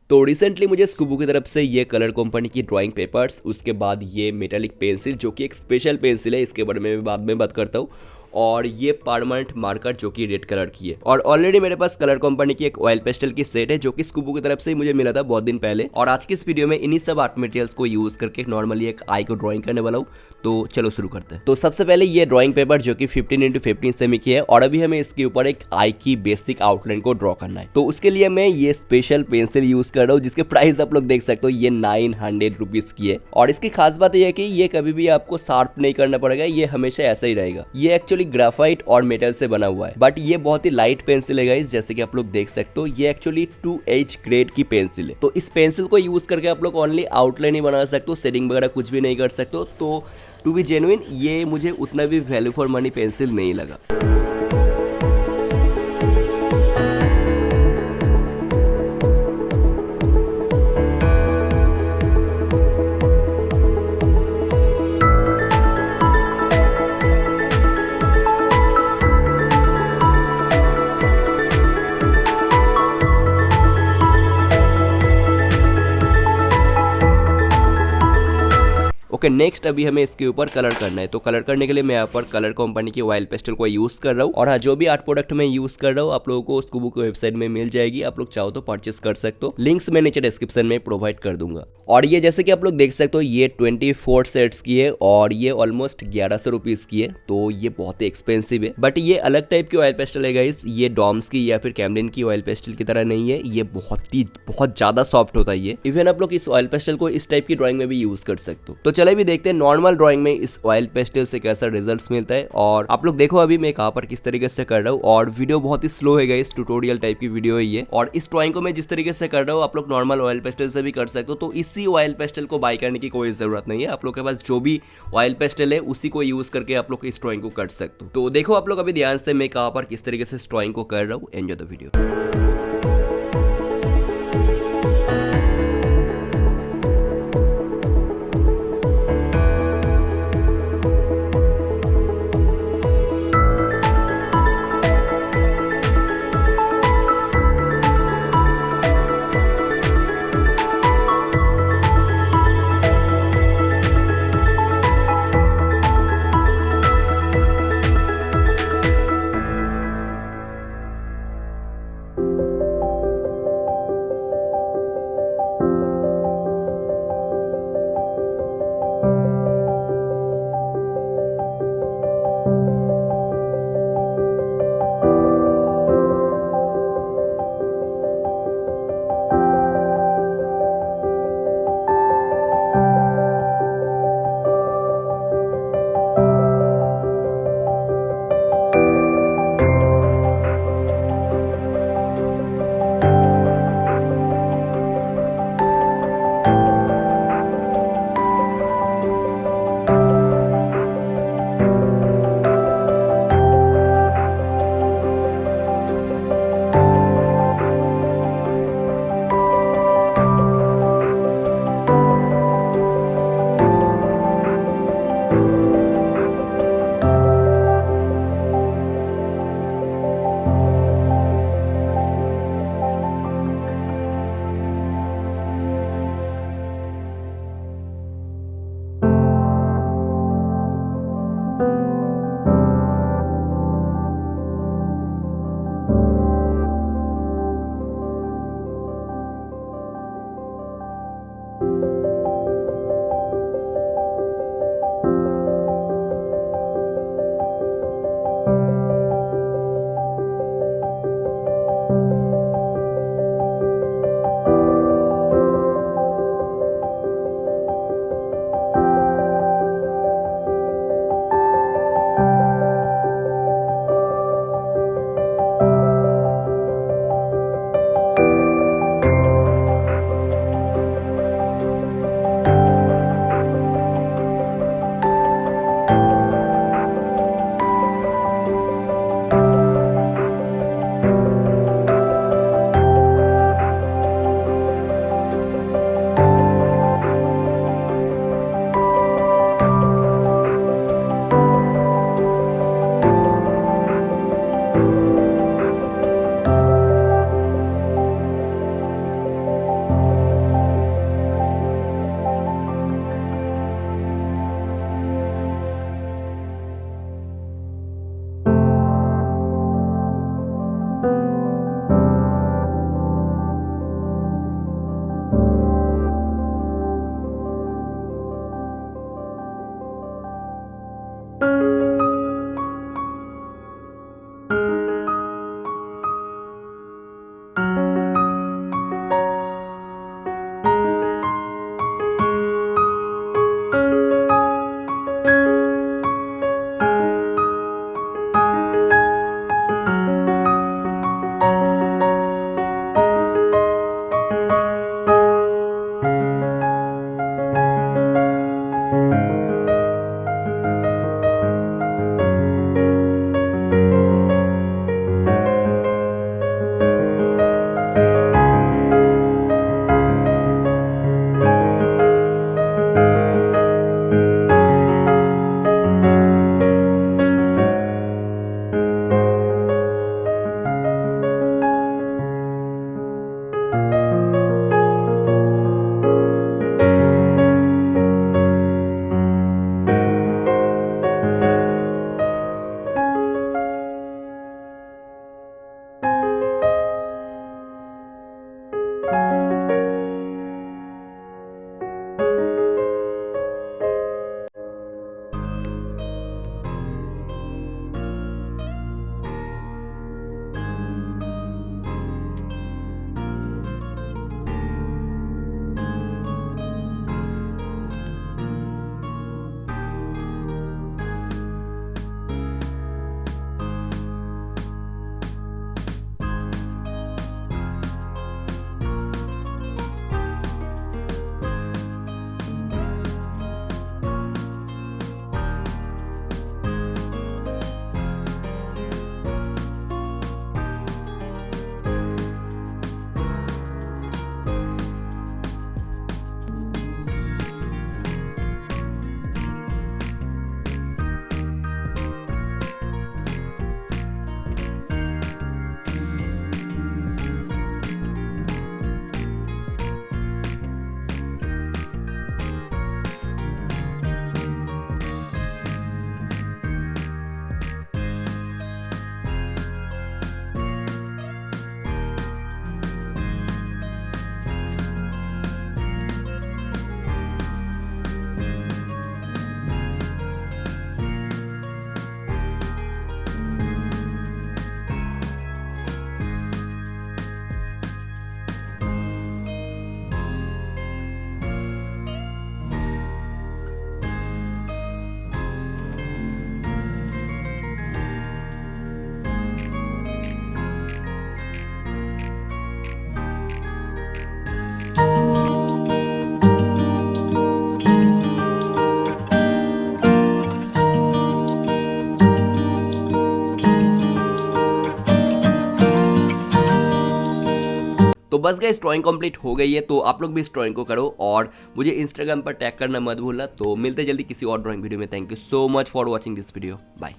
तो रिसेंटली मुझे स्कूबो की तरफ से ये कलर कंपनी की ड्राइंग पेपर्स, उसके बाद ये मेटालिक पेंसिल जो कि एक स्पेशल पेंसिल है, इसके बारे में मैं बाद में बात करता हूँ, और ये परमानेंट मार्कर जो कि रेड कलर की है। और ऑलरेडी मेरे पास कलर कंपनी की एक ऑयल पेस्टल की सेट है जो कि स्कूबो की तरफ से ही मुझे मिला था बहुत दिन पहले। और आज की इस वीडियो में इन्हीं सब आर्ट मटेरियल्स को यूज करके नॉर्मली एक आई को ड्राइंग करने वाला हूँ। तो चलो शुरू करते हैं। तो सबसे पहले ये ड्राइंग पेपर जो कि 15x15 सेमी की है, और अभी हमें इसके ऊपर एक आई की बेसिक आउटलाइन को ड्रॉ करना है। तो उसके लिए मैं ये स्पेशल पेंसिल यूज कर रहा हूँ जिसके प्राइस आप लोग देख सकते हो, ये 900 रुपीज की है। और इसकी खास बात यह है कि ये कभी भी आपको शार्प नहीं करना पड़ेगा, ये हमेशा ऐसा ही रहेगा। ये एक्चुअली ग्राफाइट और मेटल से बना हुआ है, बट ये बहुत ही लाइट पेंसिल है गाइस, जैसे कि आप लोग देख सकते हो। ये एक्चुअली 2H ग्रेड की पेंसिल है। तो इस पेंसिल को यूज करके आप लोग ओनली आउटलाइन ही बना सकते हो, शेडिंग वगैरह कुछ भी नहीं कर सकते हो। तो टू बी जेन्युइन ये मुझे उतना भी वैल्यू फॉर मनी पेंसिल नहीं लगा। ओके, नेक्स्ट अभी हमें इसके ऊपर कलर करना है। तो कलर करने के लिए मैं यहाँ पर कलर कंपनी की ऑयल पेस्टल को यूज कर रहा हूँ। और हाँ, जो भी आर्ट प्रोडक्ट मैं यूज कर रहा हूँ आप लोगों को स्कूबो की वेबसाइट में मिल जाएगी, आप लोग चाहो तो परचेस कर सकते हो। लिंक्स मैं नीचे डिस्क्रिप्शन में प्रोवाइड कर दूंगा। और ये जैसे कि आप लोग देख सकते हो, ये 24 सेट्स की है और ये ऑलमोस्ट 1100 रुपीज की है। तो ये बहुत ही एक्सपेंसिव है, बट ये अलग टाइप की ऑयल पेस्टल है गाइस। ये डॉम्स की या फिर कैमलिन की ऑयल पेस्टल की तरह नहीं है, ये बहुत ज्यादा सॉफ्ट होता है ये। इवन आप लोग इस ऑयल पेस्टल को इस टाइप की ड्राइंग में भी यूज कर सकते हो। तो चले भी देखते हैं नॉर्मल ड्राइंग में इस ऑयल पेस्टल से कैसा रिजल्ट्स मिलता है। और आप लोग देखो अभी मैं कहां पर किस तरीके से कर रहा हूँ, और वीडियो बहुत ही स्लो है गाइस, ट्यूटोरियल टाइप की वीडियो है ये। और इस ड्राइंग को मैं जिस तरीके से कर रहा हूँ आप लोग नॉर्मल ऑयल पेस्टल से भी कर सकते हो। तो इसी ऑयल पेस्टल को बाय करने की कोई जरूरत नहीं है, आप लोग के पास जो भी ऑयल पेस्टल है उसी को यूज करके आप लोग इस ड्राइंग को कर सकते हो। तो देखो आप लोग अभी ध्यान से मैं कहां पर किस तरीके से इस ड्राइंग को कर रहा हूँ। Enjoy the video. तो बस गाइस ड्राइंग कंप्लीट हो गई है, तो आप लोग भी इस ड्राइंग को करो और मुझे इंस्टाग्राम पर टैग करना मत भूलना। तो मिलते जल्दी किसी और ड्राइंग वीडियो में। Thank you so much for watching this video, bye.